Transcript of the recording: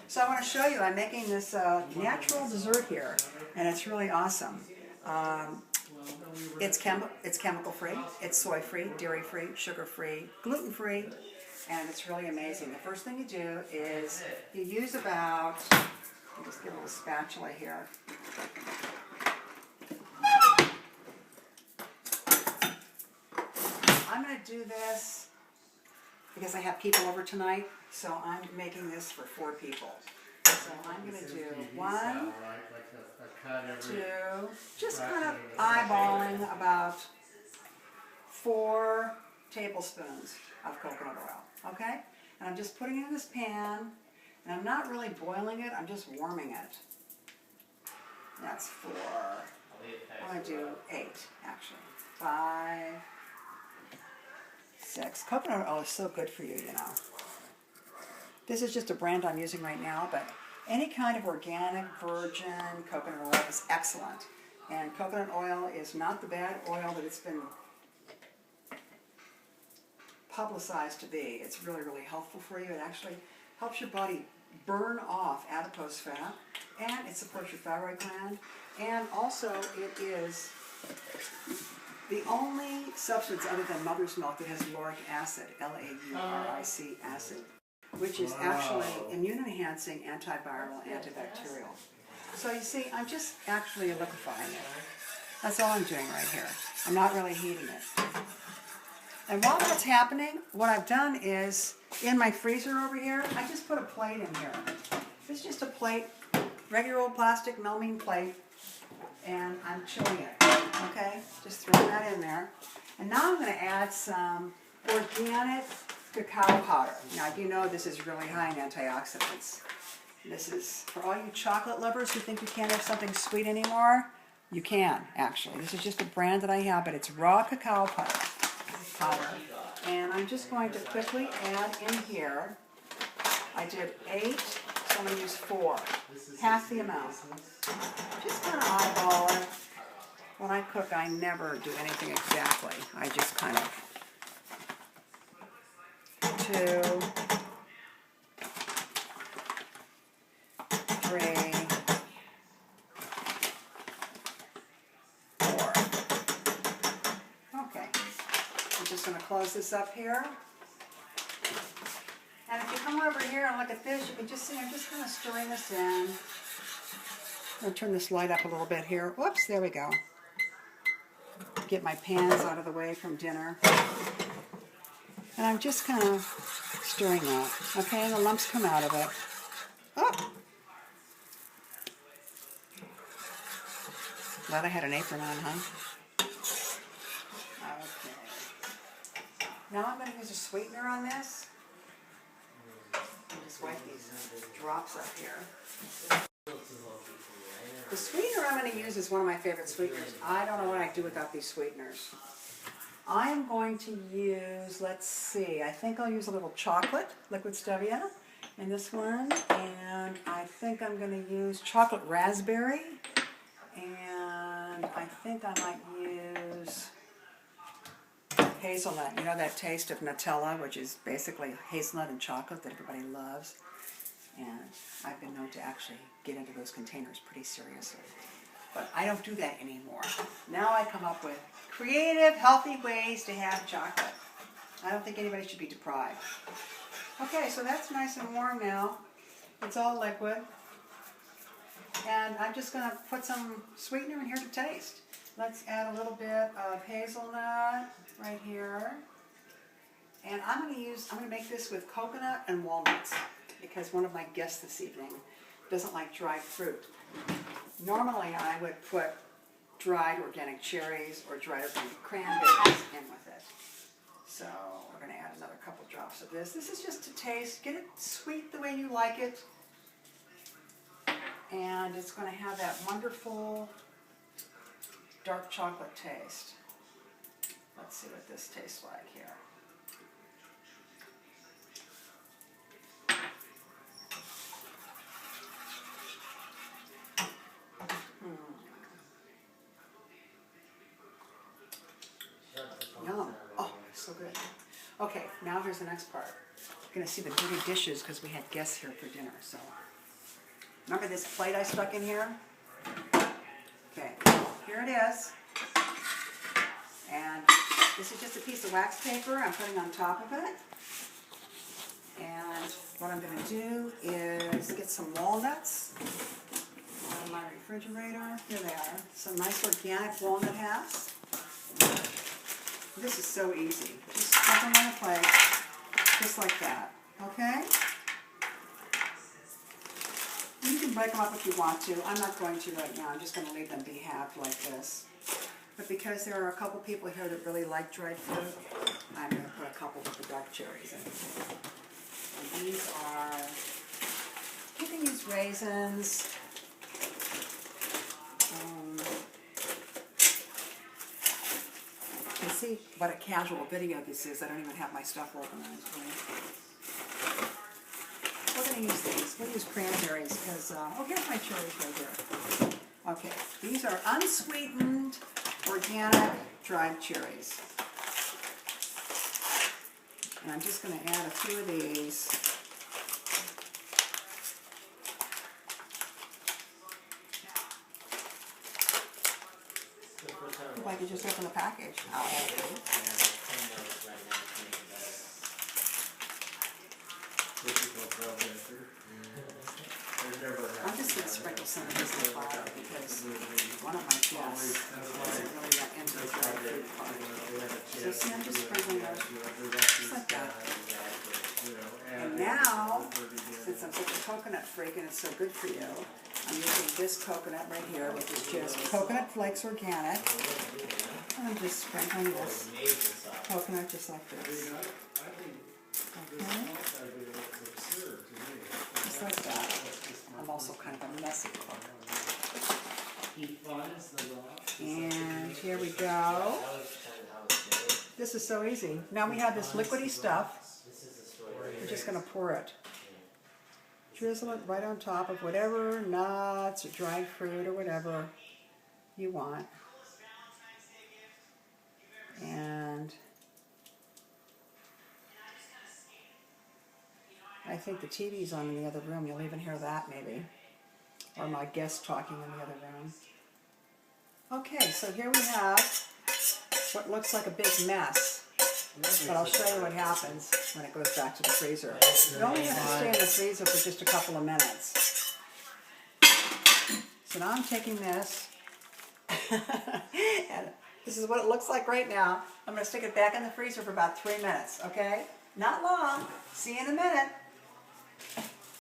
So I want to show you, I'm making this natural dessert here, and it's really awesome. It's chemical free, it's soy free, dairy free, sugar free, gluten free, and it's really amazing. The first thing you do is you use about, I'll just give a little spatula here. I'm going to do this because I have people over tonight, so I'm making this for 4 people. So I'm going to do 1, 2, just kind of eyeballing about 4 tablespoons of coconut oil, okay? And I'm just putting it in this pan, and I'm not really boiling it, I'm just warming it. That's 4. I'm going to do 8, actually. 5, 6. Coconut oil is so good for you, you know. This is just a brand I'm using right now, but any kind of organic, virgin coconut oil is excellent. And coconut oil is not the bad oil that it's been publicized to be. It's really, really helpful for you. It actually helps your body burn off adipose fat, and it supports your thyroid gland, and also it is the only substance other than mother's milk that has lauric acid, L-A-U-R-I-C acid, which is actually immune-enhancing, antiviral, antibacterial. So you see, I'm just actually liquefying it. That's all I'm doing right here. I'm not really heating it. And while that's happening, what I've done is, in my freezer over here, I just put a plate in here. It's just a plate, regular old plastic melamine plate, and I'm chilling it, okay? Just throwing that in there. And now I'm going to add some organic cacao powder. Now, you know this is really high in antioxidants. This is, for all you chocolate lovers who think you can't have something sweet anymore, you can, actually. This is just a brand that I have, but it's raw cacao powder. And I'm just going to quickly add in here, I did 8, so I'm going to use 4, half the amount. Just kind of eyeball it. When I cook, I never do anything exactly. I just kind of 2, 3, 4. Okay, I'm just going to close this up here. And if you come over here and look at this, you can just see I'm just kind of stirring this in. I'm going to turn this light up a little bit here. Whoops, there we go. Get my pans out of the way from dinner. And I'm just kind of stirring that. Okay, and the lumps come out of it. Oh! Glad I had an apron on, huh? Okay. Now I'm going to use a sweetener on this. Just wipe these drops up here. The sweetener I'm going to use is one of my favorite sweeteners. I don't know what I'd do without these sweeteners. I am going to use, let's see, I think I'll use a little chocolate, liquid stevia, in this one. And I think I'm going to use chocolate raspberry. And I think I might use hazelnut. You know that taste of Nutella, which is basically hazelnut and chocolate that everybody loves. And I've been known to actually get into those containers pretty seriously. But I don't do that anymore. Now I come up with creative, healthy ways to have chocolate. I don't think anybody should be deprived. Okay, so that's nice and warm now. It's all liquid. And I'm just going to put some sweetener in here to taste. Let's add a little bit of hazelnut right here. And I'm going to make this with coconut and walnuts, because one of my guests this evening doesn't like dried fruit. Normally I would put dried organic cherries or dried organic cranberries in with it. So we're going to add another couple drops of this. This is just to taste, get it sweet the way you like it. And it's going to have that wonderful dark chocolate taste. Let's see what this tastes like here. Yum. Oh, so good. Okay, now here's the next part. You're going to see the dirty dishes because we had guests here for dinner. So Remember this plate I stuck in here? Okay, here it is. And this is just a piece of wax paper I'm putting on top of it. And what I'm going to do is get some walnuts out of my refrigerator. Here they are. Some nice organic walnut halves. This is so easy. Just stuff them on a plate, just like that. Okay? You can break them up if you want to. I'm not going to right now. I'm just going to leave them be halved like this. But because there are a couple people here that really like dried fruit, I'm going to put a couple of the dark cherries in. And these are, you can use raisins. You can see what a casual video this is. I don't even have my stuff organized. We're going to use these. We'll use cranberries because, oh, here's my cherries right here. Okay, these are unsweetened, organic, dried cherries. And I'm just going to add a few of these. If I could just open the package, I'll add it. I'm just going to sprinkle some of this in the bottom because one of my guests isn't really that into the dried fruit part. So see, I'm just sprinkling those just like that. And now, since I'm such a coconut freak and it's so good for you, I'm using this coconut right here, which is just Coconut Flakes Organic. And I'm just sprinkling this coconut just like this. Okay? Just like that. I'm also kind of a messy cook. And here we go. This is so easy. Now we have this liquidy stuff. We're just going to pour it. Drizzle it right on top of whatever nuts or dried fruit or whatever you want. And I think the TV's on in the other room. You'll even hear that maybe. Or my guest talking in the other room. Okay, so here we have what looks like a big mess. But I'll show you what happens when it goes back to the freezer. You only have to stay in the freezer for just a couple of minutes. So now I'm taking this, and this is what it looks like right now. I'm going to stick it back in the freezer for about 3 minutes, okay? Not long. See you in a minute.